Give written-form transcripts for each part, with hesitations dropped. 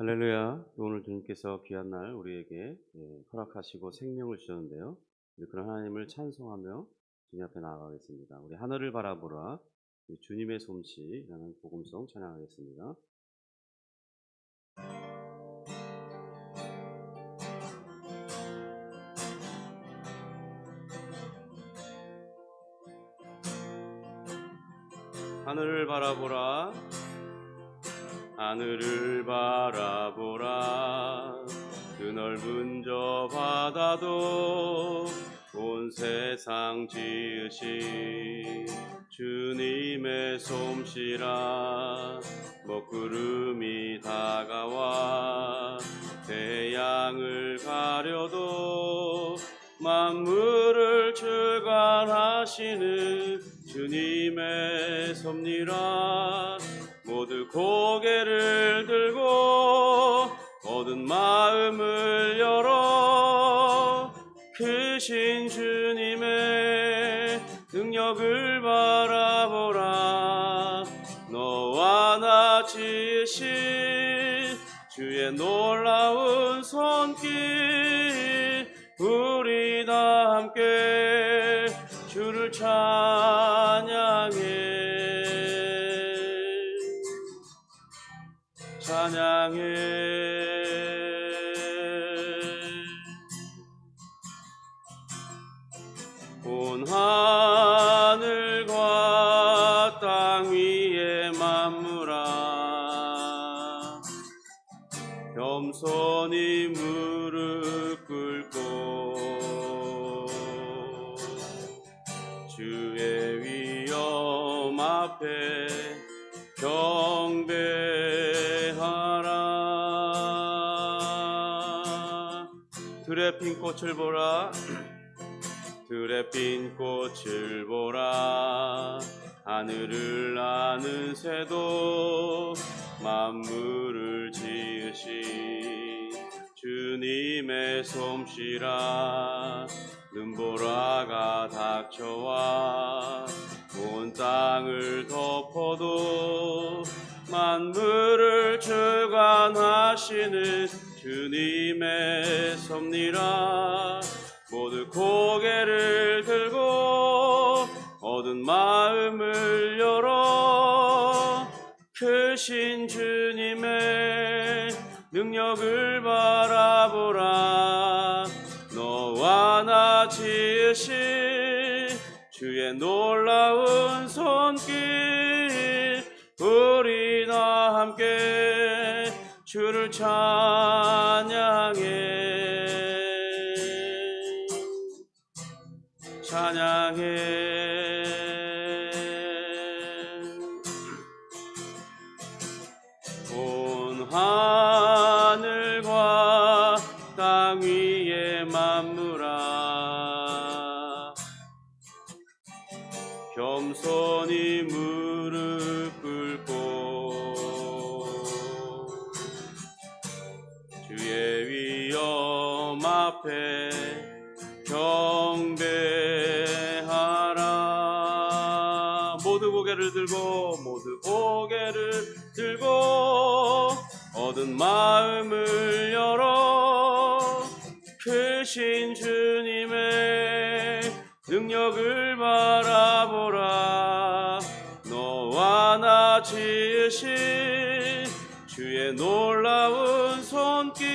할렐루야. 오늘 주님께서 귀한 날 우리에게 허락하시고 생명을 주셨는데요. 우리 그런 하나님을 찬송하며 주님 앞에 나아가겠습니다. 우리 하늘을 바라보라. 우리 주님의 솜씨라는 복음송 찬양하겠습니다. 하늘을 바라보라. 하늘을 바라보라. 그 넓은 저 바다도 온 세상 지으신 주님의 솜씨라. 먹구름이 다가와 태양을 가려도 만물을 주관하시는 주님의 섭리라. 모두 고개를 들고 모든 마음을 열어 크신 주님의 능력을 바라보라. 너와 나 지으신 주의 놀라운 손길, 우리 다 함께 주를 찬양해. 온 하늘과 땅 위의 만물아, 겸손히 무릎 꿇고 주의 위엄 앞에 경배하라. 들의 핀 꽃을 보라. 들의 핀 꽃을 보라. 하늘을 나는 새도 만물을 지으신 주님의 솜씨라. 눈보라가 닥쳐와 온 땅을 덮어도 만물을 주관하시는 주님의 섭리라. 모두 고개를 들고 모든 마음을 열어 크신 주님의 능력을 바라보라. 너와 나 지으신 주의 놀라운 손길, 우리 다 함께 주를 찬양해. 온 하늘과 땅 위의 만물아, 겸손히 무릎 꿇고 주의 위엄 앞에 경배하라. 모두 고개를 들고 모든 마음을 열어 크신 주님의 능력을 바라보라. 너와 나 지으신 주의 놀라운 손길,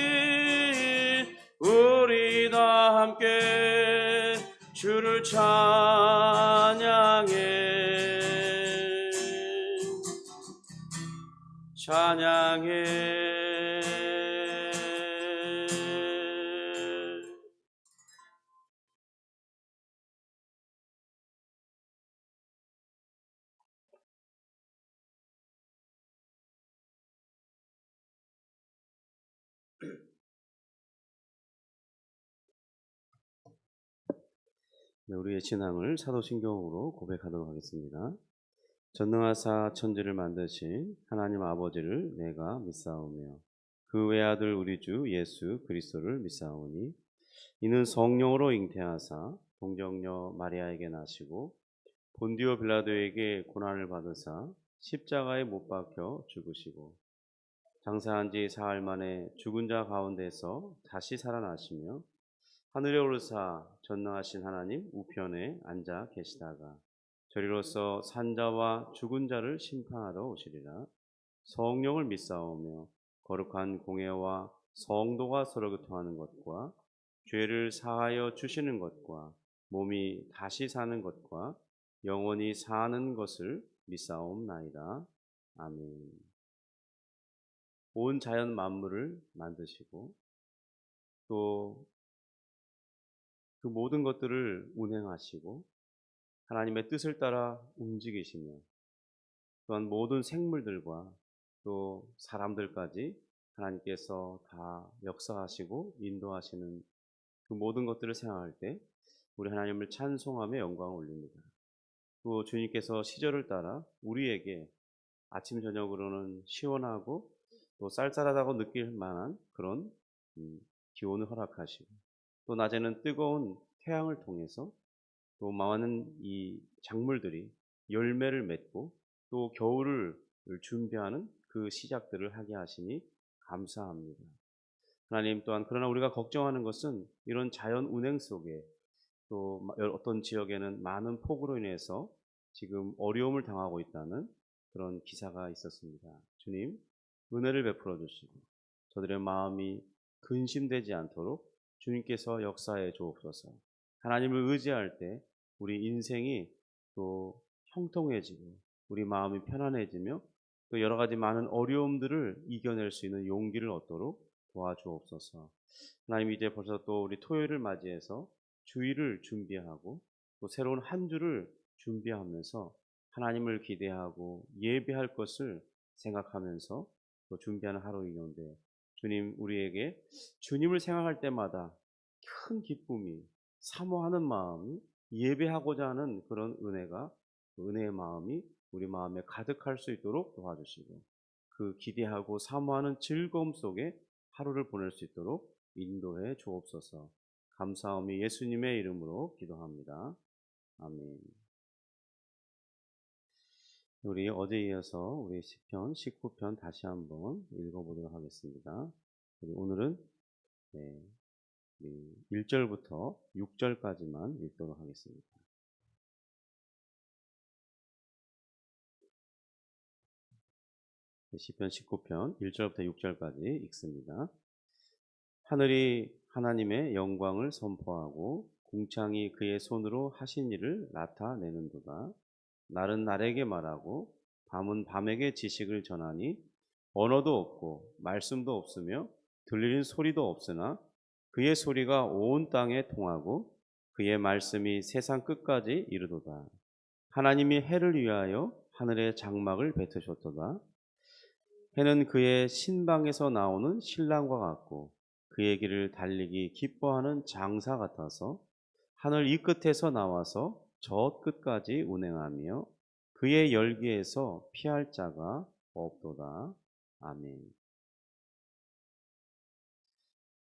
우리 다 함께 주를 찬양해. 우리의 신앙을 사도신경으로 고백하도록 하겠습니다. 전능하사 천지를 만드신 하나님 아버지를 내가 믿사오며 그 외아들 우리 주 예수 그리스도를 믿사오니 이는 성령으로 잉태하사 동정녀 마리아에게 나시고 본디오 빌라도에게 고난을 받으사 십자가에 못 박혀 죽으시고 장사한 지 사흘 만에 죽은 자 가운데서 다시 살아나시며 하늘에 오르사 전능하신 하나님 우편에 앉아 계시다가 저리로서 산자와 죽은 자를 심판하러 오시리라. 성령을 믿사오며 거룩한 공예와 성도가 서로 교통하는 것과 죄를 사하여 주시는 것과 몸이 다시 사는 것과 영원히 사는 것을 믿사옵나이다. 아멘. 온 자연 만물을 만드시고 또 그 모든 것들을 운행하시고 하나님의 뜻을 따라 움직이시며 또한 모든 생물들과 또 사람들까지 하나님께서 다 역사하시고 인도하시는 그 모든 것들을 생각할 때 우리 하나님을 찬송하며 영광을 올립니다. 또 주님께서 시절을 따라 우리에게 아침 저녁으로는 시원하고 또 쌀쌀하다고 느낄 만한 그런 기온을 허락하시고 또 낮에는 뜨거운 태양을 통해서 또 많은 이 작물들이 열매를 맺고 또 겨울을 준비하는 그 시작들을 하게 하시니 감사합니다. 하나님 또한 그러나 우리가 걱정하는 것은 이런 자연 운행 속에 또 어떤 지역에는 많은 폭우로 인해서 지금 어려움을 당하고 있다는 그런 기사가 있었습니다. 주님, 은혜를 베풀어 주시고 저들의 마음이 근심되지 않도록 주님께서 역사해 주옵소서. 하나님을 의지할 때 우리 인생이 또 형통해지고 우리 마음이 편안해지며 또 여러 가지 많은 어려움들을 이겨낼 수 있는 용기를 얻도록 도와주옵소서. 하나님 이제 벌써 또 우리 토요일을 맞이해서 주일을 준비하고 또 새로운 한 주를 준비하면서 하나님을 기대하고 예배할 것을 생각하면서 또 준비하는 하루이는데 주님 우리에게 주님을 생각할 때마다 큰 기쁨이 사모하는 마음이 예배하고자 하는 그런 은혜가 은혜의 마음이 우리 마음에 가득할 수 있도록 도와주시고 그 기대하고 사모하는 즐거움 속에 하루를 보낼 수 있도록 인도해 주옵소서. 감사함이 예수님의 이름으로 기도합니다. 아멘. 우리 어제 이어서 우리 시편 19편 다시 한번 읽어보도록 하겠습니다. 오늘은 1절부터 6절까지만 읽도록 하겠습니다. 시편 19편 1절부터 6절까지 읽습니다. 하늘이 하나님의 영광을 선포하고 궁창이 그의 손으로 하신 일을 나타내는도다. 날은 날에게 말하고 밤은 밤에게 지식을 전하니 언어도 없고 말씀도 없으며 들리는 소리도 없으나 그의 소리가 온 땅에 통하고 그의 말씀이 세상 끝까지 이르도다. 하나님이 해를 위하여 하늘에 장막을 뱉으셨도다. 해는 그의 신방에서 나오는 신랑과 같고 그의 길을 달리기 기뻐하는 장사 같아서 하늘 이 끝에서 나와서 저 끝까지 운행하며 그의 열기에서 피할 자가 없도다. 아멘.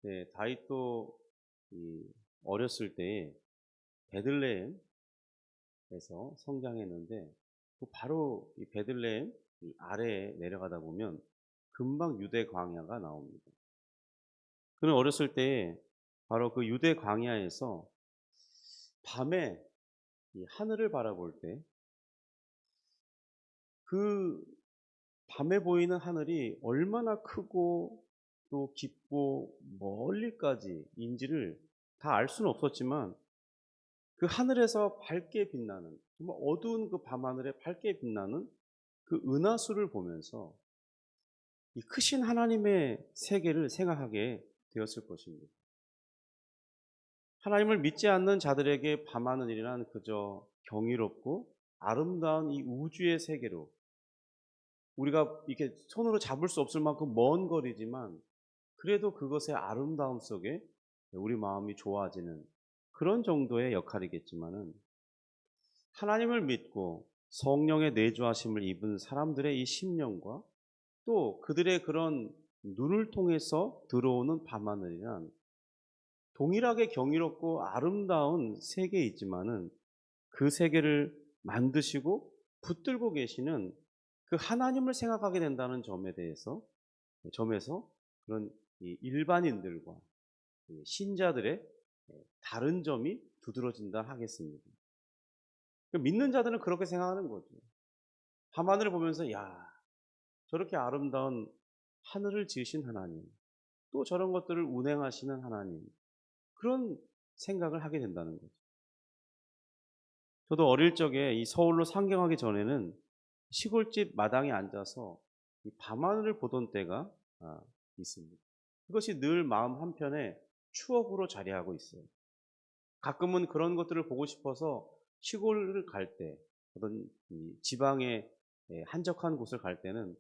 네, 다윗도 어렸을 때 베들레헴에서 성장했는데 바로 이 베들레헴 아래에 내려가다 보면 금방 유대 광야가 나옵니다. 그는 어렸을 때 바로 그 유대 광야에서 밤에 이 하늘을 바라볼 때 그 밤에 보이는 하늘이 얼마나 크고 또 깊고 멀리까지인지를 다 알 수는 없었지만 그 하늘에서 밝게 빛나는 정말 어두운 그 밤하늘에 밝게 빛나는 그 은하수를 보면서 이 크신 하나님의 세계를 생각하게 되었을 것입니다. 하나님을 믿지 않는 자들에게 밤하늘이란 그저 경이롭고 아름다운 이 우주의 세계로 우리가 이렇게 손으로 잡을 수 없을 만큼 먼 거리지만 그래도 그것의 아름다움 속에 우리 마음이 좋아지는 그런 정도의 역할이겠지만은 하나님을 믿고 성령의 내주하심을 입은 사람들의 이 심령과 또 그들의 그런 눈을 통해서 들어오는 밤하늘이란 동일하게 경이롭고 아름다운 세계이지만은 그 세계를 만드시고 붙들고 계시는 그 하나님을 생각하게 된다는 점에 대해서 점에서 그런 이 일반인들과 이 신자들의 다른 점이 두드러진다 하겠습니다. 믿는 자들은 그렇게 생각하는 거죠. 밤하늘을 보면서 야, 저렇게 아름다운 하늘을 지으신 하나님, 또 저런 것들을 운행하시는 하나님, 그런 생각을 하게 된다는 거죠. 저도 어릴 적에 이 서울로 상경하기 전에는 시골집 마당에 앉아서 이 밤하늘을 보던 때가 있습니다. 그것이 늘 마음 한편에 추억으로 자리하고 있어요. 가끔은 그런 것들을 보고 싶어서 시골을 갈 때, 어떤 이 지방의 한적한 곳을 갈 때는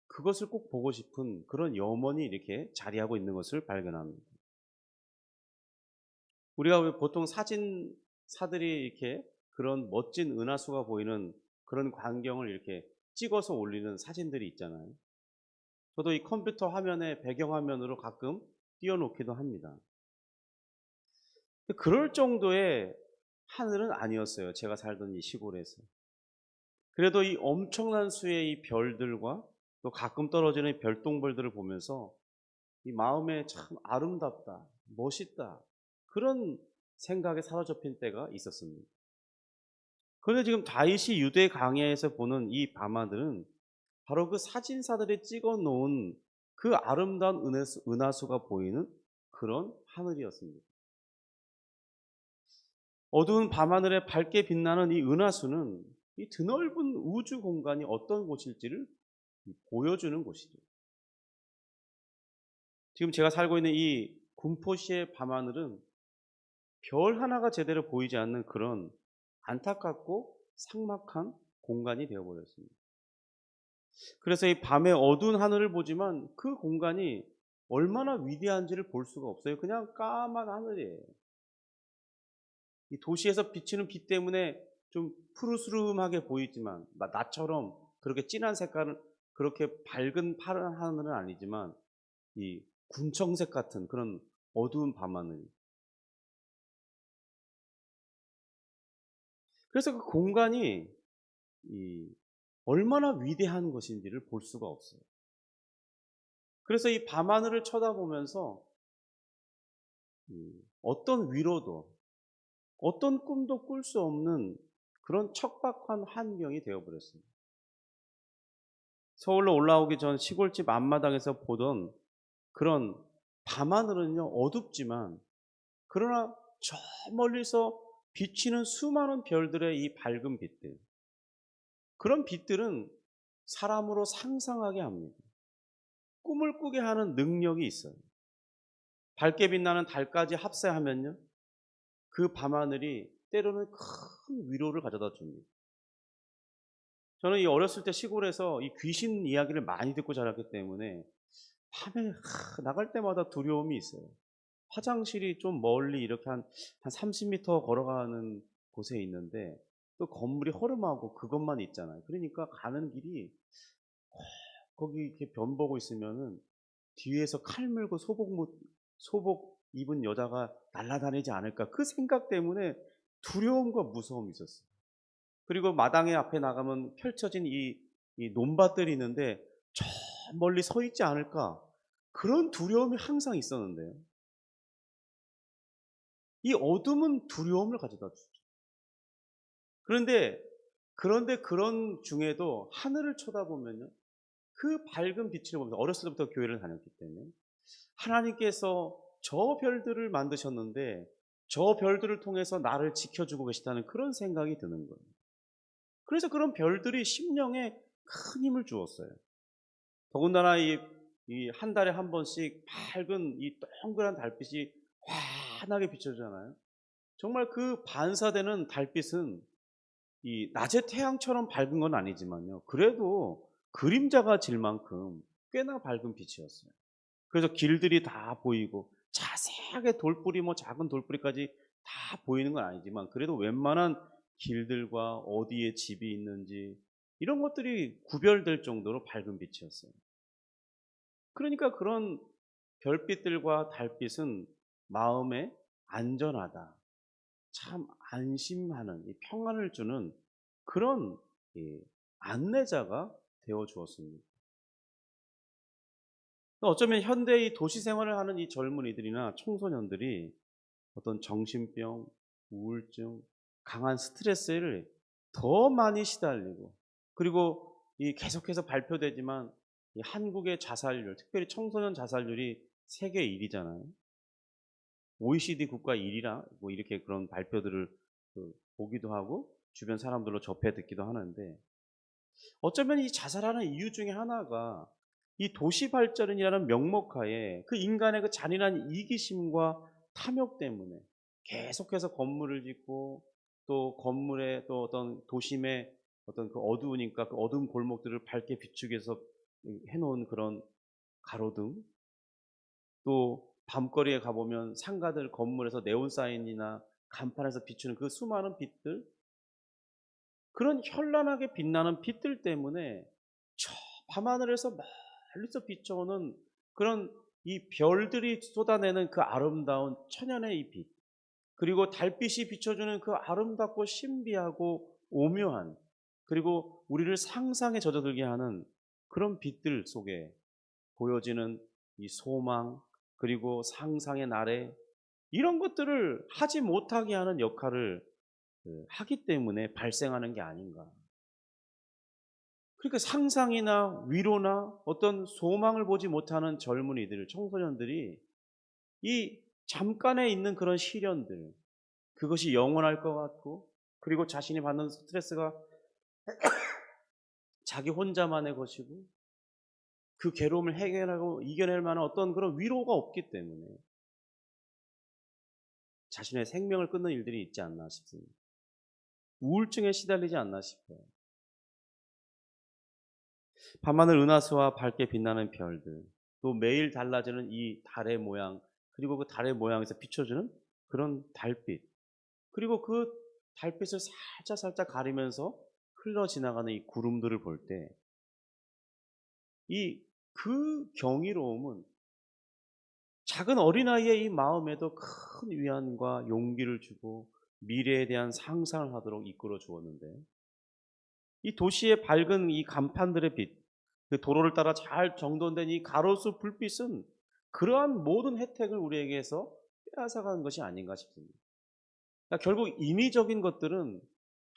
그것을 꼭 보고 싶은 그런 염원이 이렇게 자리하고 있는 것을 발견합니다. 우리가 왜 보통 사진사들이 이렇게 그런 멋진 은하수가 보이는 그런 광경을 이렇게 찍어서 올리는 사진들이 있잖아요. 저도 이 컴퓨터 화면에 배경화면으로 가끔 띄워놓기도 합니다. 그럴 정도의 하늘은 아니었어요. 제가 살던 이 시골에서. 그래도 이 엄청난 수의 이 별들과 또 가끔 떨어지는 별똥별들을 보면서 이 마음에 참 아름답다, 멋있다, 그런 생각에 사로잡힌 때가 있었습니다. 그런데 지금 다윗이 유대 강야에서 보는 이 밤하늘은 바로 그 사진사들이 찍어 놓은 그 아름다운 은하수가 보이는 그런 하늘이었습니다. 어두운 밤하늘에 밝게 빛나는 이 은하수는 이 드넓은 우주 공간이 어떤 곳일지를 보여주는 곳이죠. 지금 제가 살고 있는 이 군포시의 밤하늘은 별 하나가 제대로 보이지 않는 그런 안타깝고 삭막한 공간이 되어버렸습니다. 그래서 이 밤에 어두운 하늘을 보지만 그 공간이 얼마나 위대한지를 볼 수가 없어요. 그냥 까만 하늘이에요. 이 도시에서 비치는 빛 때문에 좀 푸르스름하게 보이지만 나처럼 그렇게 진한 색깔은 그렇게 밝은 파란 하늘은 아니지만 이 군청색 같은 그런 어두운 밤하늘. 그래서 그 공간이 이 얼마나 위대한 것인지를 볼 수가 없어요. 그래서 이 밤하늘을 쳐다보면서 어떤 위로도 어떤 꿈도 꿀 수 없는 그런 척박한 환경이 되어버렸습니다. 서울로 올라오기 전 시골집 앞마당에서 보던 그런 밤하늘은요 어둡지만 그러나 저 멀리서 비치는 수많은 별들의 이 밝은 빛들, 그런 빛들은 사람으로 상상하게 합니다. 꿈을 꾸게 하는 능력이 있어요. 밝게 빛나는 달까지 합세하면요 그 밤하늘이 때로는 큰 위로를 가져다 줍니다. 저는 이 어렸을 때 시골에서 이 귀신 이야기를 많이 듣고 자랐기 때문에 밤에 나갈 때마다 두려움이 있어요. 화장실이 좀 멀리 이렇게 한 30m 걸어가는 곳에 있는데 또 건물이 허름하고 그것만 있잖아요. 그러니까 가는 길이 거기 이렇게 변 보고 있으면은 뒤에서 칼 물고 소복 입은 여자가 날아다니지 않을까 그 생각 때문에 두려움과 무서움이 있었어요. 그리고 마당에 앞에 나가면 펼쳐진 이 논밭들이 있는데 저 멀리 서 있지 않을까 그런 두려움이 항상 있었는데요. 이 어둠은 두려움을 가져다 주죠. 그런데 그런 중에도 하늘을 쳐다보면요. 그 밝은 빛을 보면서 어렸을 때부터 교회를 다녔기 때문에 하나님께서 저 별들을 만드셨는데 저 별들을 통해서 나를 지켜주고 계시다는 그런 생각이 드는 거예요. 그래서 그런 별들이 심령에 큰 힘을 주었어요. 더군다나 이 한 달에 한 번씩 밝은 이 동그란 달빛이 환하게 비춰주잖아요. 정말 그 반사되는 달빛은 이 낮의 태양처럼 밝은 건 아니지만요. 그래도 그림자가 질 만큼 꽤나 밝은 빛이었어요. 그래서 길들이 다 보이고 자세하게 돌뿌리 뭐 작은 돌뿌리까지 다 보이는 건 아니지만 그래도 웬만한 길들과 어디에 집이 있는지 이런 것들이 구별될 정도로 밝은 빛이었어요. 그러니까 그런 별빛들과 달빛은 마음에 안전하다, 참 안심하는 이 평안을 주는 그런 이 안내자가 되어 주었습니다. 어쩌면 현대의 도시 생활을 하는 이 젊은이들이나 청소년들이 어떤 정신병, 우울증, 강한 스트레스를 더 많이 시달리고, 그리고 이 계속해서 발표되지만 이 한국의 자살률, 특별히 청소년 자살률이 세계 1위잖아요. OECD 국가 1위라 뭐 이렇게 그런 발표들을 보기도 하고 주변 사람들로 접해 듣기도 하는데, 어쩌면 이 자살하는 이유 중에 하나가 이 도시 발전이라는 명목하에 그 인간의 그 잔인한 이기심과 탐욕 때문에 계속해서 건물을 짓고, 또 건물에 또 어떤 도심의 어떤 그 어두우니까 그 어두운 골목들을 밝게 비추기 위해서 해놓은 그런 가로등, 또 밤거리에 가보면 상가들 건물에서 네온 사인이나 간판에서 비추는 그 수많은 빛들, 그런 현란하게 빛나는 빛들 때문에 저 밤하늘에서 멀리서 비춰오는 그런 이 별들이 쏟아내는 그 아름다운 천연의 이 빛, 그리고 달빛이 비춰주는 그 아름답고 신비하고 오묘한, 그리고 우리를 상상에 젖어들게 하는 그런 빛들 속에 보여지는 이 소망, 그리고 상상의 나래, 이런 것들을 하지 못하게 하는 역할을 하기 때문에 발생하는 게 아닌가. 그러니까 상상이나 위로나 어떤 소망을 보지 못하는 젊은이들, 청소년들이 이 잠깐에 있는 그런 시련들, 그것이 영원할 것 같고, 그리고 자신이 받는 스트레스가 자기 혼자만의 것이고, 그 괴로움을 해결하고 이겨낼 만한 어떤 그런 위로가 없기 때문에 자신의 생명을 끊는 일들이 있지 않나 싶습니다. 우울증에 시달리지 않나 싶어요. 밤하늘 은하수와 밝게 빛나는 별들, 또 매일 달라지는 이 달의 모양, 그리고 그 달의 모양에서 비춰주는 그런 달빛, 그리고 그 달빛을 살짝 가리면서 흘러 지나가는 이 구름들을 볼 때, 이 그 경이로움은 작은 어린아이의 이 마음에도 큰 위안과 용기를 주고 미래에 대한 상상을 하도록 이끌어 주었는데, 이 도시의 밝은 이 간판들의 빛, 그 도로를 따라 잘 정돈된 이 가로수 불빛은 그러한 모든 혜택을 우리에게서 빼앗아가는 것이 아닌가 싶습니다. 그러니까 결국 인위적인 것들은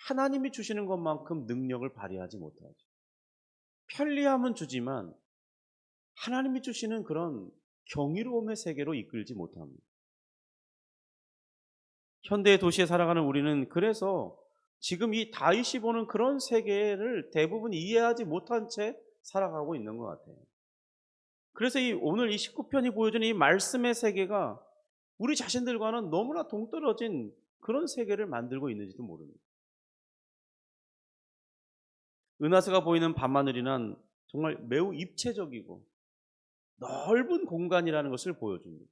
하나님이 주시는 것만큼 능력을 발휘하지 못하죠. 편리함은 주지만 하나님이 주시는 그런 경이로움의 세계로 이끌지 못합니다. 현대의 도시에 살아가는 우리는 그래서 지금 이 다윗이 보는 그런 세계를 대부분 이해하지 못한 채 살아가고 있는 것 같아요. 그래서 오늘 이 19편이 보여주는 이 말씀의 세계가 우리 자신들과는 너무나 동떨어진 그런 세계를 만들고 있는지도 모릅니다. 은하수가 보이는 밤하늘이란 정말 매우 입체적이고 넓은 공간이라는 것을 보여줍니다.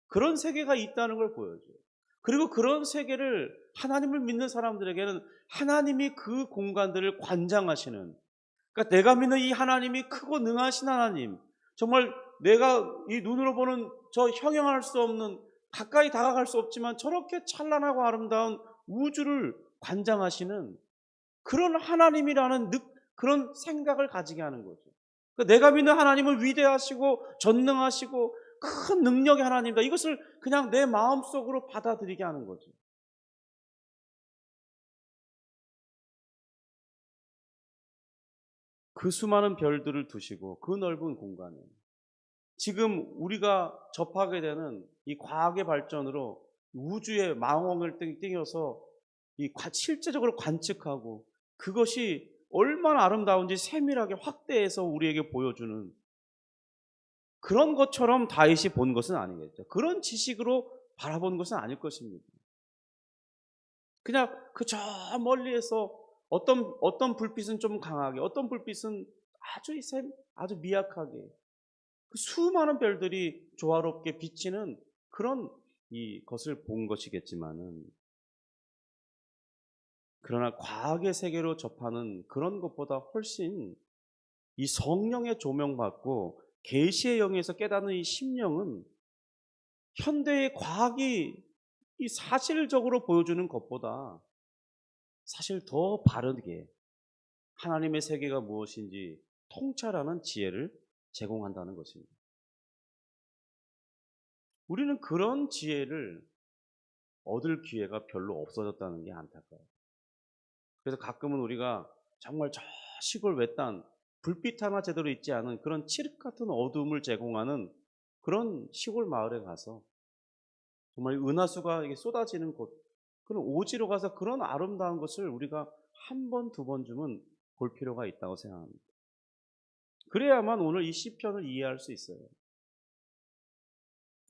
그런 세계가 있다는 걸 보여줘요. 그리고 그런 세계를 하나님을 믿는 사람들에게는 하나님이 그 공간들을 관장하시는, 그러니까 내가 믿는 이 하나님이 크고 능하신 하나님, 정말 내가 이 눈으로 보는 저 형용할 수 없는, 가까이 다가갈 수 없지만 저렇게 찬란하고 아름다운 우주를 관장하시는 그런 하나님이라는 그런 생각을 가지게 하는 거죠. 그러니까 내가 믿는 하나님은 위대하시고 전능하시고 큰 능력의 하나님이다, 이것을 그냥 내 마음속으로 받아들이게 하는 거죠. 그 수많은 별들을 두시고 그 넓은 공간에 지금 우리가 접하게 되는 이 과학의 발전으로 우주의 망원을 띄워서 실제적으로 관측하고 그것이 얼마나 아름다운지 세밀하게 확대해서 우리에게 보여주는 그런 것처럼 다윗이 본 것은 아니겠죠. 그런 지식으로 바라본 것은 아닐 것입니다. 그냥 그 저 멀리에서 어떤 불빛은 좀 강하게, 어떤 불빛은 아주 미약하게, 그 수많은 별들이 조화롭게 비치는 그런 이 것을 본 것이겠지만은, 그러나 과학의 세계로 접하는 그런 것보다 훨씬 이 성령의 조명받고 계시의 영에서 깨닫는 이 심령은 현대의 과학이 이 사실적으로 보여주는 것보다 사실 더 바르게 하나님의 세계가 무엇인지 통찰하는 지혜를 제공한다는 것입니다. 우리는 그런 지혜를 얻을 기회가 별로 없어졌다는 게 안타까워요. 그래서 가끔은 우리가 정말 저 시골 외딴 불빛 하나 제대로 있지 않은 그런 칠흑 같은 어둠을 제공하는 그런 시골 마을에 가서 정말 은하수가 이게 쏟아지는 곳, 그런 오지로 가서 그런 아름다운 것을 우리가 한 번, 두 번쯤은 볼 필요가 있다고 생각합니다. 그래야만 오늘 이 시편을 이해할 수 있어요.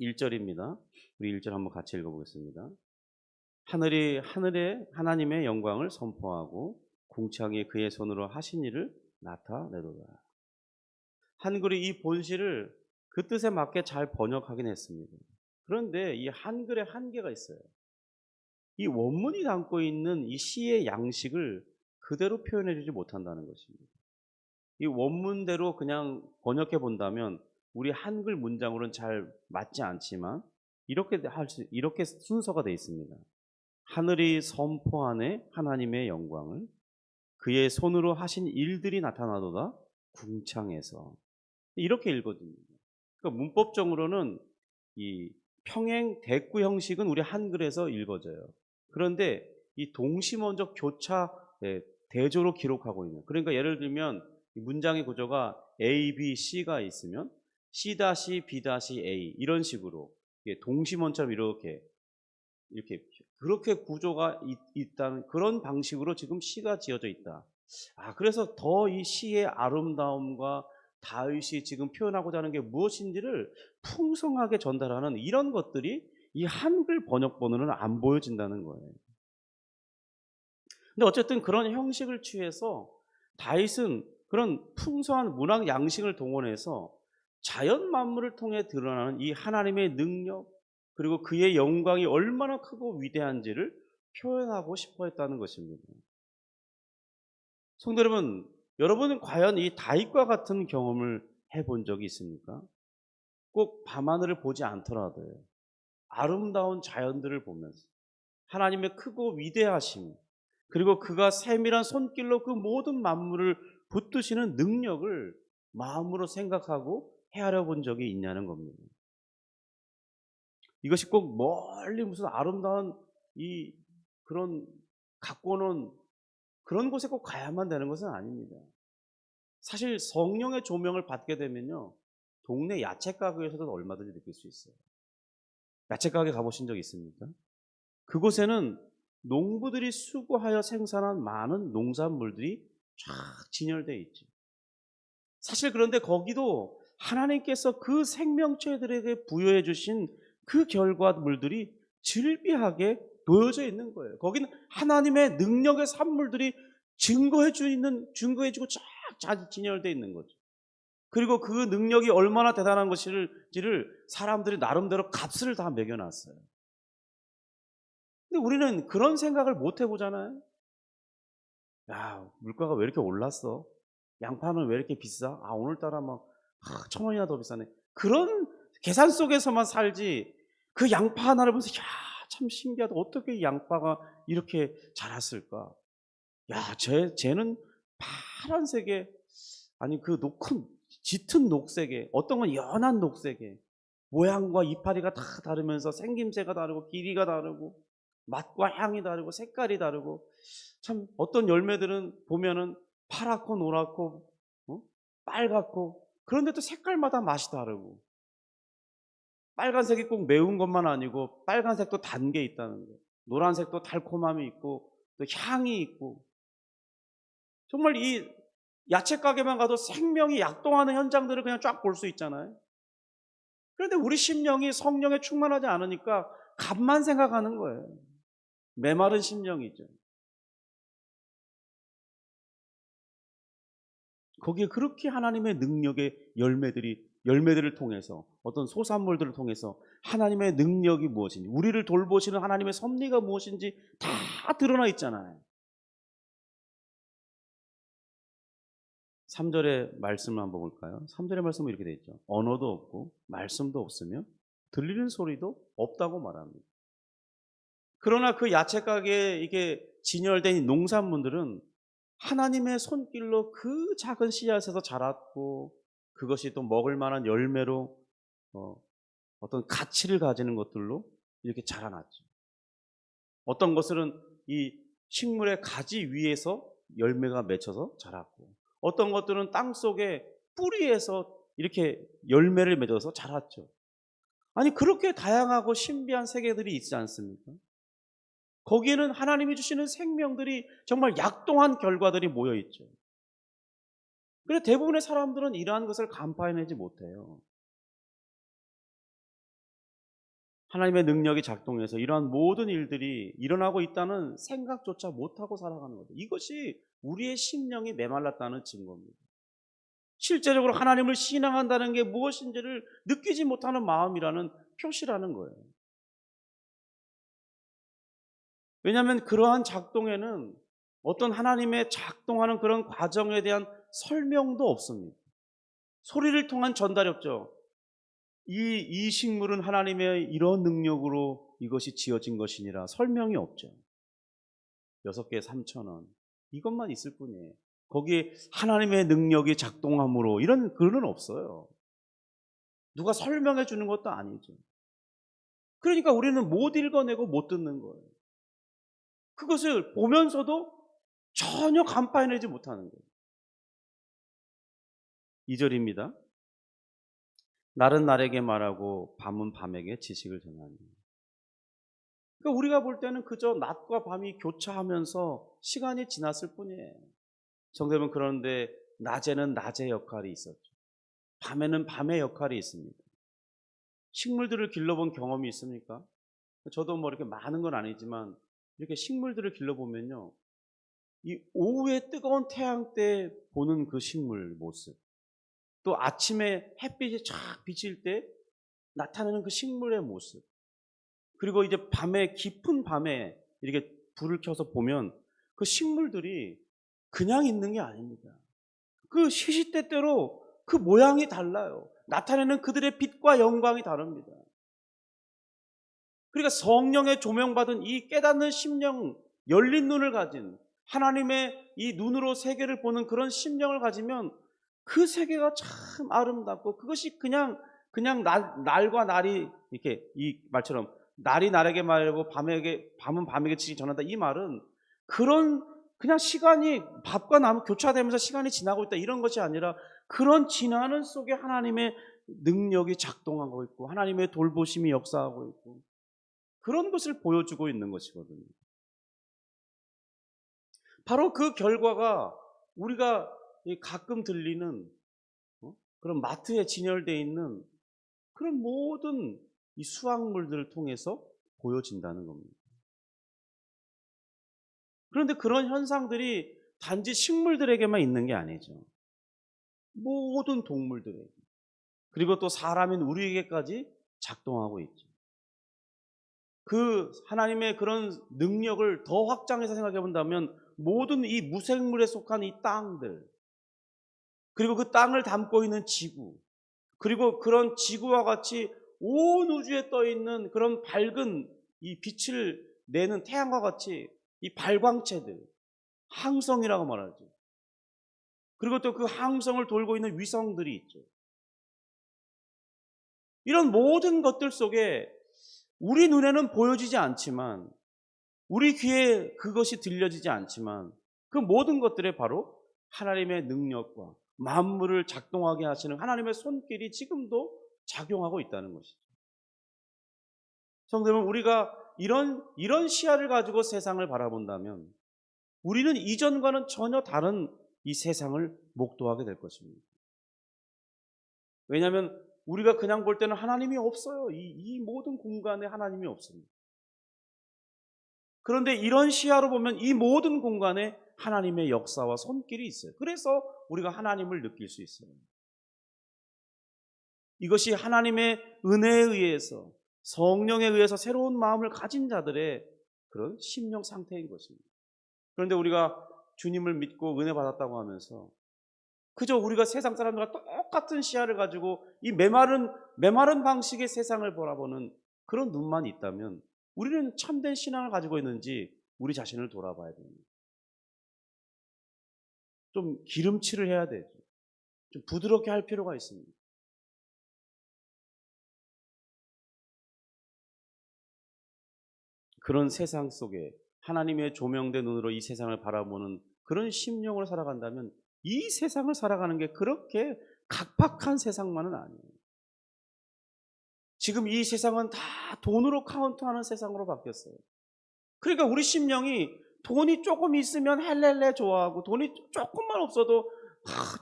1절입니다. 우리 1절 한번 같이 읽어보겠습니다. 하늘이 하늘에 하나님의 영광을 선포하고 궁창이 그의 손으로 하신 일을 나타내도다. 한글이 이 본시를 그 뜻에 맞게 잘 번역하긴 했습니다. 그런데 이 한글에 한계가 있어요. 이 원문이 담고 있는 이 시의 양식을 그대로 표현해 주지 못한다는 것입니다. 이 원문대로 그냥 번역해 본다면 우리 한글 문장으로는 잘 맞지 않지만 이렇게 순서가 되어 있습니다. 하늘이 선포하네 하나님의 영광을 그의 손으로 하신 일들이 나타나도다 궁창에서 이렇게 읽어집니다. 그러니까 문법적으로는 이 평행 대구 형식은 우리 한글에서 읽어져요. 그런데 이 동시먼저 교차 대조로 기록하고 있는. 그러니까 예를 들면 문장의 구조가 A, B, C가 있으면 C-B-A 이런 식으로 동시먼처럼 이렇게 그렇게 구조가 있다는 그런 방식으로 지금 시가 지어져 있다. 그래서 더 이 시의 아름다움과 다윗이 지금 표현하고자 하는 게 무엇인지를 풍성하게 전달하는 이런 것들이 이 한글 번역본으로는 안 보여진다는 거예요. 근데 어쨌든 그런 형식을 취해서 다윗은 그런 풍성한 문학 양식을 동원해서 자연 만물을 통해 드러나는 이 하나님의 능력 그리고 그의 영광이 얼마나 크고 위대한지를 표현하고 싶어 했다는 것입니다. 성도 여러분, 여러분은 과연 이 다윗과 같은 경험을 해본 적이 있습니까? 꼭 밤하늘을 보지 않더라도요. 아름다운 자연들을 보면서 하나님의 크고 위대하심 그리고 그가 세밀한 손길로 그 모든 만물을 붙드시는 능력을 마음으로 생각하고 헤아려 본 적이 있냐는 겁니다. 이것이 꼭 멀리 무슨 아름다운 그런 갖고 오는 그런 곳에 꼭 가야만 되는 것은 아닙니다. 사실 성령의 조명을 받게 되면요. 동네 야채 가게에서도 얼마든지 느낄 수 있어요. 야채 가게 가보신 적 있습니까? 그곳에는 농부들이 수고하여 생산한 많은 농산물들이 쫙 진열되어 있죠. 사실 그런데 거기도 하나님께서 그 생명체들에게 부여해 주신 그 결과물들이 즐비하게 놓여져 있는 거예요. 거기는 하나님의 능력의 산물들이 증거해주고 쫙 진열되어 있는 거죠. 그리고 그 능력이 얼마나 대단한 것인지를 사람들이 나름대로 값을 다 매겨놨어요. 근데 우리는 그런 생각을 못 해보잖아요. 야, 물가가 왜 이렇게 올랐어? 양파는 왜 이렇게 비싸? 오늘따라 막 1,000원이나 더 비싸네. 그런 계산 속에서만 살지. 그 양파 하나를 보면서 야, 참 신기하다. 어떻게 이 양파가 이렇게 자랐을까? 야, 쟤는 파란색에 아니 그 큰 짙은 녹색에 어떤 건 연한 녹색에 모양과 이파리가 다 다르면서 생김새가 다르고 길이가 다르고 맛과 향이 다르고 색깔이 다르고 참 어떤 열매들은 보면은 파랗고 노랗고 빨갛고 그런데 또 색깔마다 맛이 다르고 빨간색이 꼭 매운 것만 아니고 빨간색도 단 게 있다는 거예요. 노란색도 달콤함이 있고 또 향이 있고 정말 이 야채 가게만 가도 생명이 약동하는 현장들을 그냥 쫙 볼 수 있잖아요. 그런데 우리 심령이 성령에 충만하지 않으니까 값만 생각하는 거예요. 메마른 심령이죠. 거기에 그렇게 하나님의 능력의 열매들을 통해서 어떤 소산물들을 통해서 하나님의 능력이 무엇인지 우리를 돌보시는 하나님의 섭리가 무엇인지 다 드러나 있잖아요. 3절의 말씀을 한번 볼까요? 3절의 말씀은 이렇게 되어 있죠. 언어도 없고 말씀도 없으며 들리는 소리도 없다고 말합니다. 그러나 그 야채 가게에 이게 진열된 농산물들은 하나님의 손길로 그 작은 씨앗에서 자랐고 그것이 또 먹을 만한 열매로 어떤 가치를 가지는 것들로 이렇게 자라났죠. 어떤 것들은 이 식물의 가지 위에서 열매가 맺혀서 자랐고, 어떤 것들은 땅 속에 뿌리에서 이렇게 열매를 맺어서 자랐죠. 아니, 그렇게 다양하고 신비한 세계들이 있지 않습니까? 거기에는 하나님이 주시는 생명들이 정말 약동한 결과들이 모여 있죠. 그런데 대부분의 사람들은 이러한 것을 간파해내지 못해요. 하나님의 능력이 작동해서 이러한 모든 일들이 일어나고 있다는 생각조차 못하고 살아가는 거죠. 이것이 우리의 심령이 메말랐다는 증거입니다. 실제적으로 하나님을 신앙한다는 게 무엇인지를 느끼지 못하는 마음이라는 표시라는 거예요. 왜냐하면 그러한 작동에는 어떤 하나님의 작동하는 그런 과정에 대한 설명도 없습니다. 소리를 통한 전달이 없죠. 이 식물은 하나님의 이런 능력으로 이것이 지어진 것이니라 설명이 없죠. 6개 3,000원 이것만 있을 뿐이에요. 거기에 하나님의 능력이 작동함으로 이런 글은 없어요. 누가 설명해 주는 것도 아니죠. 그러니까 우리는 못 읽어내고 못 듣는 거예요. 그것을 보면서도 전혀 간파해내지 못하는 거예요. 2절입니다. 날은 날에게 말하고 밤은 밤에게 지식을 전하니. 그러니까 우리가 볼 때는 그저 낮과 밤이 교차하면서 시간이 지났을 뿐이에요. 성경은 그런데 낮에는 낮의 역할이 있었죠. 밤에는 밤의 역할이 있습니다. 식물들을 길러본 경험이 있습니까? 저도 뭐 이렇게 많은 건 아니지만 이렇게 식물들을 길러보면요, 이 오후에 뜨거운 태양 때 보는 그 식물 모습, 또 아침에 햇빛이 쫙 비칠 때 나타나는 그 식물의 모습, 그리고 이제 밤에 깊은 밤에 이렇게 불을 켜서 보면 그 식물들이 그냥 있는 게 아닙니다. 그 시시때때로 그 모양이 달라요. 나타내는 그들의 빛과 영광이 다릅니다. 그러니까 성령의 조명받은 이 깨닫는 심령, 열린 눈을 가진 하나님의 이 눈으로 세계를 보는 그런 심령을 가지면 그 세계가 참 아름답고, 그것이 그냥 날과 날이 이렇게 이 말처럼 날이 날에게 말하고 밤은 밤에게 지시 전한다, 이 말은 그런 그냥 시간이 밥과 나무 교차되면서 시간이 지나고 있다 이런 것이 아니라, 그런 지나는 속에 하나님의 능력이 작동하고 있고 하나님의 돌보심이 역사하고 있고 그런 것을 보여주고 있는 것이거든요. 바로 그 결과가 우리가 가끔 들리는 그런 마트에 진열되어 있는 그런 모든 이 수확물들을 통해서 보여진다는 겁니다. 그런데 그런 현상들이 단지 식물들에게만 있는 게 아니죠. 모든 동물들에게, 그리고 또 사람인 우리에게까지 작동하고 있죠. 그 하나님의 그런 능력을 더 확장해서 생각해 본다면 모든 이 무생물에 속한 이 땅들, 그리고 그 땅을 담고 있는 지구, 그리고 그런 지구와 같이 온 우주에 떠 있는 그런 밝은 이 빛을 내는 태양과 같이 이 발광체들, 항성이라고 말하죠. 그리고 또 그 항성을 돌고 있는 위성들이 있죠. 이런 모든 것들 속에 우리 눈에는 보여지지 않지만, 우리 귀에 그것이 들려지지 않지만, 그 모든 것들에 바로 하나님의 능력과 만물을 작동하게 하시는 하나님의 손길이 지금도 작용하고 있다는 것이죠. 성도님은 우리가 이런 시야를 가지고 세상을 바라본다면 우리는 이전과는 전혀 다른 이 세상을 목도하게 될 것입니다. 왜냐하면 우리가 그냥 볼 때는 하나님이 없어요. 이 모든 공간에 하나님이 없습니다. 그런데 이런 시야로 보면 이 모든 공간에 하나님의 역사와 손길이 있어요. 그래서 우리가 하나님을 느낄 수 있어요. 이것이 하나님의 은혜에 의해서, 성령에 의해서 새로운 마음을 가진 자들의 그런 심령 상태인 것입니다. 그런데 우리가 주님을 믿고 은혜 받았다고 하면서 그저 우리가 세상 사람들과 똑같은 시야를 가지고 이 메마른 방식의 세상을 바라보는 그런 눈만 있다면 우리는 참된 신앙을 가지고 있는지 우리 자신을 돌아봐야 됩니다. 좀 기름칠을 해야 되죠. 좀 부드럽게 할 필요가 있습니다. 그런 세상 속에 하나님의 조명된 눈으로 이 세상을 바라보는 그런 심령으로 살아간다면 이 세상을 살아가는 게 그렇게 각박한 세상만은 아니에요. 지금 이 세상은 다 돈으로 카운트하는 세상으로 바뀌었어요. 그러니까 우리 심령이 돈이 조금 있으면 헬렐레 좋아하고 돈이 조금만 없어도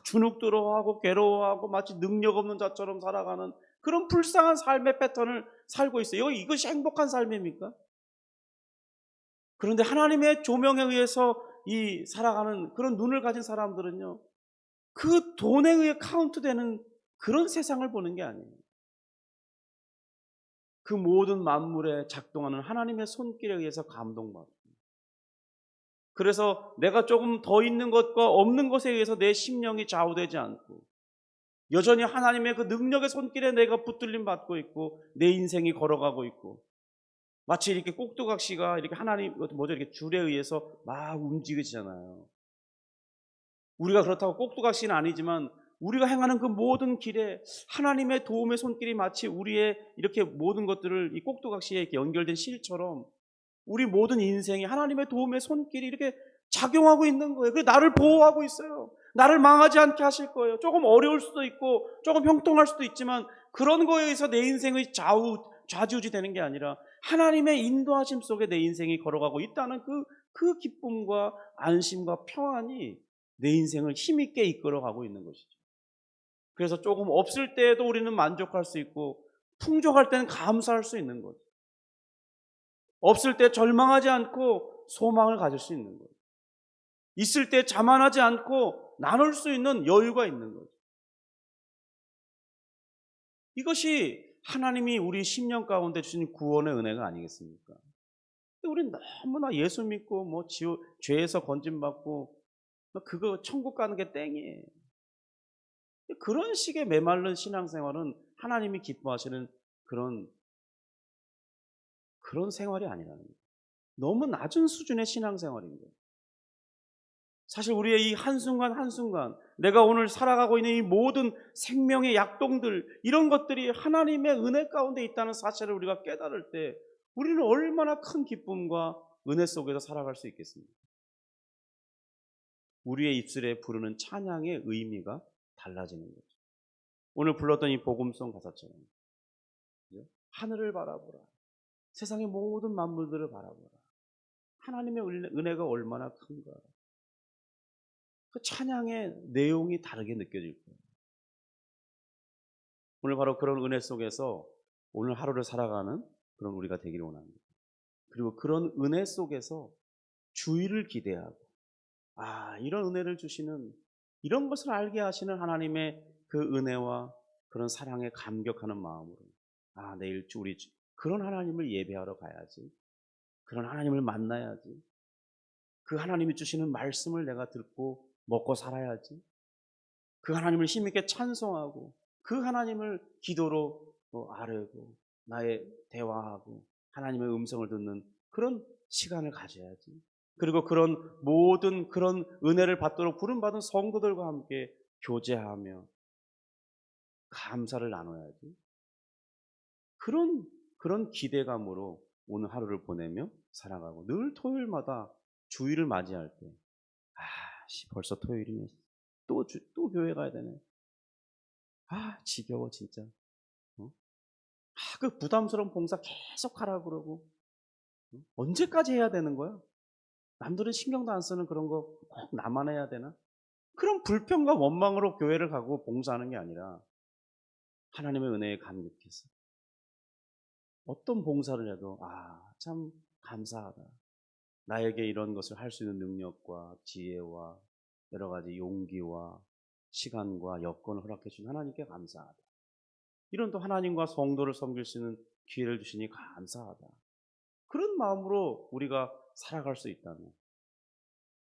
주눅들어하고 괴로워하고 마치 능력 없는 자처럼 살아가는 그런 불쌍한 삶의 패턴을 살고 있어요. 이것이 행복한 삶입니까? 그런데 하나님의 조명에 의해서 이 살아가는 그런 눈을 가진 사람들은요, 그 돈에 의해 카운트되는 그런 세상을 보는 게 아니에요. 그 모든 만물에 작동하는 하나님의 손길에 의해서 감동받고, 그래서 내가 조금 더 있는 것과 없는 것에 의해서 내 심령이 좌우되지 않고 여전히 하나님의 그 능력의 손길에 내가 붙들림 받고 있고 내 인생이 걸어가고 있고, 마치 이렇게 꼭두각시가 이렇게 하나님 이렇게 줄에 의해서 막 움직이잖아요. 우리가 그렇다고 꼭두각시는 아니지만 우리가 행하는 그 모든 길에 하나님의 도움의 손길이 마치 우리의 이렇게 모든 것들을 이 꼭두각시에 이렇게 연결된 실처럼 우리 모든 인생이 하나님의 도움의 손길이 이렇게 작용하고 있는 거예요. 그래서 나를 보호하고 있어요. 나를 망하지 않게 하실 거예요. 조금 어려울 수도 있고 조금 형통할 수도 있지만 그런 거에 의해서 내 인생의 좌지우지 되는 게 아니라 하나님의 인도하심 속에 내 인생이 걸어가고 있다는 그 기쁨과 안심과 평안이 내 인생을 힘있게 이끌어가고 있는 것이죠. 그래서 조금 없을 때에도 우리는 만족할 수 있고 풍족할 때는 감사할 수 있는 거죠. 없을 때 절망하지 않고 소망을 가질 수 있는 거예요. 있을 때 자만하지 않고 나눌 수 있는 여유가 있는 거죠. 이것이 하나님이 우리 심령 가운데 주신 구원의 은혜가 아니겠습니까? 우리는 너무나 예수 믿고 죄에서 건짐받고 그거 천국 가는 게 땡이에요. 그런 식의 메마른 신앙생활은 하나님이 기뻐하시는 그런 생활이 아니라는 거예요. 너무 낮은 수준의 신앙생활인 거예요. 사실 우리의 이 한순간 한순간 내가 오늘 살아가고 있는 이 모든 생명의 약동들, 이런 것들이 하나님의 은혜 가운데 있다는 사실을 우리가 깨달을 때 우리는 얼마나 큰 기쁨과 은혜 속에서 살아갈 수 있겠습니까? 우리의 입술에 부르는 찬양의 의미가 달라지는 거죠. 오늘 불렀던 이 복음송 가사처럼 하늘을 바라보라, 세상의 모든 만물들을 바라보라, 하나님의 은혜가 얼마나 큰가. 그 찬양의 내용이 다르게 느껴질 거예요. 오늘 바로 그런 은혜 속에서 오늘 하루를 살아가는 그런 우리가 되기를 원합니다. 그리고 그런 은혜 속에서 주의를 기대하고, 이런 은혜를 주시는, 이런 것을 알게 하시는 하나님의 그 은혜와 그런 사랑에 감격하는 마음으로, 내일 우리 그런 하나님을 예배하러 가야지, 그런 하나님을 만나야지, 그 하나님이 주시는 말씀을 내가 듣고 먹고 살아야지, 그 하나님을 힘있게 찬송하고 그 하나님을 기도로 아뢰고 나의 대화하고 하나님의 음성을 듣는 그런 시간을 가져야지. 그리고 그런 모든 그런 은혜를 받도록 부름받은 성도들과 함께 교제하며 감사를 나눠야지. 그런 기대감으로 오늘 하루를 보내며 살아가고, 늘 토요일마다 주일을 맞이할 때 벌써 토요일이네, 또 교회 가야 되네, 지겨워 진짜. 그 부담스러운 봉사 계속 하라고 그러고, 언제까지 해야 되는 거야? 남들은 신경도 안 쓰는 그런 거 꼭 나만 해야 되나? 그런 불평과 원망으로 교회를 가고 봉사하는 게 아니라 하나님의 은혜에 감격해서 어떤 봉사를 해도 참 감사하다. 나에게 이런 것을 할 수 있는 능력과 지혜와 여러 가지 용기와 시간과 여건을 허락해 주신 하나님께 감사하다. 이런 또 하나님과 성도를 섬길 수 있는 기회를 주시니 감사하다. 그런 마음으로 우리가 살아갈 수 있다면,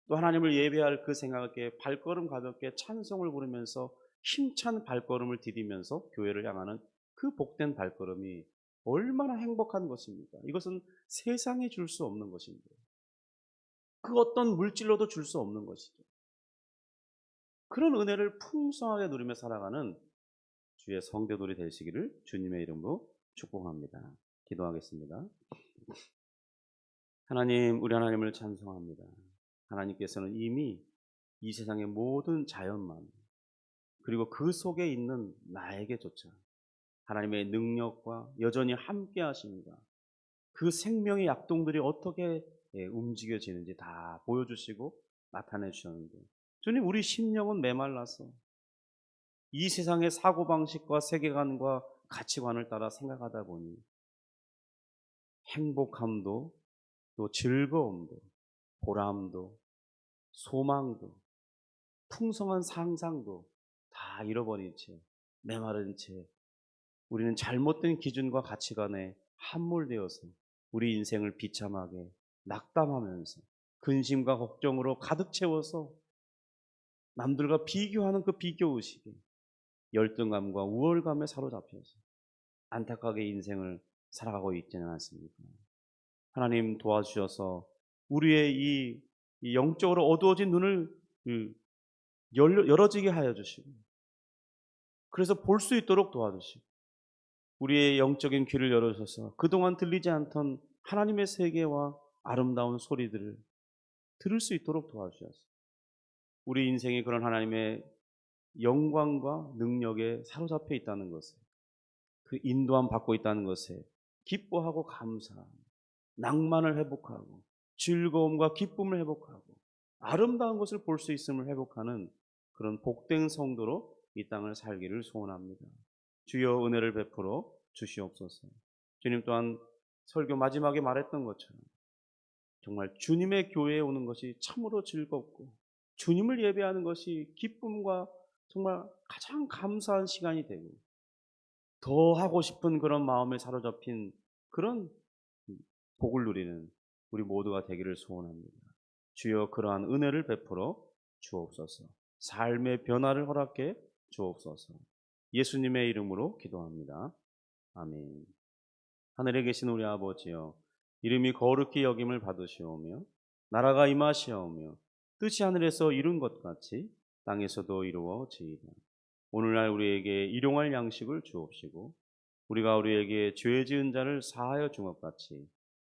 또 하나님을 예배할 그 생각에 발걸음 가볍게 찬송을 부르면서 힘찬 발걸음을 디디면서 교회를 향하는 그 복된 발걸음이 얼마나 행복한 것입니까? 이것은 세상에 줄 수 없는 것인데, 그 어떤 물질로도 줄 수 없는 것이죠. 그런 은혜를 풍성하게 누리며 살아가는 주의 성도들이 되시기를 주님의 이름으로 축복합니다. 기도하겠습니다. 하나님, 우리 하나님을 찬송합니다. 하나님께서는 이미 이 세상의 모든 자연만, 그리고 그 속에 있는 나에게조차 하나님의 능력과 여전히 함께 하십니다. 그 생명의 약동들이 어떻게 움직여지는지 다 보여주시고 나타내 주셨는데, 주님, 우리 심령은 메말라서 이 세상의 사고방식과 세계관과 가치관을 따라 생각하다 보니 행복함도, 또 즐거움도, 보람도, 소망도, 풍성한 상상도 다 잃어버린 채, 메마른 채 우리는 잘못된 기준과 가치관에 함몰되어서 우리 인생을 비참하게 낙담하면서 근심과 걱정으로 가득 채워서 남들과 비교하는 그 비교의식에 열등감과 우월감에 사로잡혀서 안타깝게 인생을 살아가고 있지는 않습니까? 하나님 도와주셔서 우리의 이 영적으로 어두워진 눈을 열어지게 하여 주시고, 그래서 볼 수 있도록 도와주시고, 우리의 영적인 귀를 열어주셔서 그동안 들리지 않던 하나님의 세계와 아름다운 소리들을 들을 수 있도록 도와주셔서 우리 인생이 그런 하나님의 영광과 능력에 사로잡혀 있다는 것을, 그 인도함 받고 있다는 것에 기뻐하고 감사하고, 낭만을 회복하고 즐거움과 기쁨을 회복하고 아름다운 것을 볼 수 있음을 회복하는 그런 복된 성도로 이 땅을 살기를 소원합니다. 주여 은혜를 베풀어 주시옵소서. 주님 또한 설교 마지막에 말했던 것처럼 정말 주님의 교회에 오는 것이 참으로 즐겁고 주님을 예배하는 것이 기쁨과 정말 가장 감사한 시간이 되고 더 하고 싶은 그런 마음에 사로잡힌 그런 복을 누리는 우리 모두가 되기를 소원합니다. 주여 그러한 은혜를 베풀어 주옵소서. 삶의 변화를 허락해 주옵소서. 예수님의 이름으로 기도합니다. 아멘. 하늘에 계신 우리 아버지여, 이름이 거룩히 여김을 받으시오며 나라가 임하시오며 뜻이 하늘에서 이룬 것 같이 땅에서도 이루어지이다. 오늘날 우리에게 일용할 양식을 주옵시고 우리가 우리에게 죄 지은 자를 사하여 준 것 같이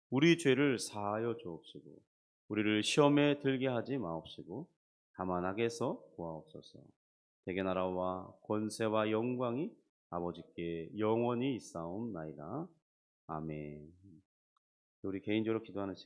우리 죄를 사하여 주옵시고 우리를 시험에 들게 하지 마옵시고 다만 악에서 구하옵소서. 대개 나라와 권세와 영광이 아버지께 영원히 있사옵나이다. 아멘. 우리 개인적으로 기도하는 시간